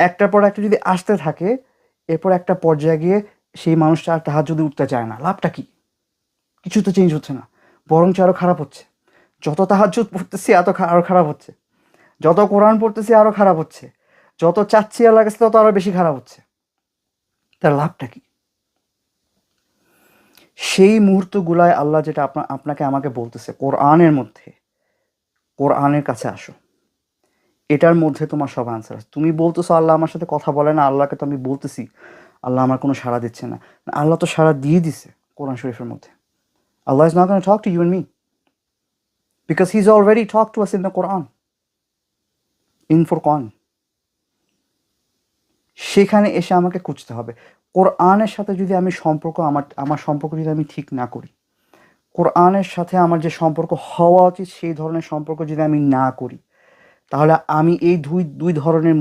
একটার পর একটা যদি আসতে থাকে, এরপর একটা পর্যায়ে গিয়ে সেই মানুষটা আর তাহাজ্জুদে উঠতে চায় না। লাভটা কি? কিছু তো চেঞ্জ হচ্ছে না, বরঞ্চ আরও খারাপ হচ্ছে। যত তাহাজ্জুদ পড়তেছি আরও খারাপ হচ্ছে, যত কোরআন পড়তেছি আরও খারাপ হচ্ছে, যত চাচ্ছি আল্লাহর কাছে তত আরও বেশি খারাপ হচ্ছে। তার লাভটা কি? সেই মুহূর্তগুলায় আল্লাহ যেটা আপনাকে আমাকে বলতেছে কোরআনের মধ্যে, কোরআনের কাছে আসো, এটার মধ্যে তোমার সব আনসার আছে। তুমি বলতেছো আল্লাহ আমার সাথে কথা বলে না, আল্লাহকে তো আমি বলতেছি আল্লাহ আমার কোনো সাড়া দিচ্ছে না। আল্লাহ তো সাড়া দিয়ে দিছে কোরআন শরীফের মধ্যে। Allah is not gonna talk to you and me because he is already talk to us in the Quran, in Furqan. সেখানে এসে আমাকে খুঁজতে হবে। কোরআনের সাথে যদি আমি সম্পর্ক আমার সম্পর্ক যদি আমি ঠিক না করি, কোরআনের সাথে আমার যে সম্পর্ক হওয়া উচিত সেই ধরনের সম্পর্ক যদি আমি না করি, তাহলে আমি এই দুই ধরনের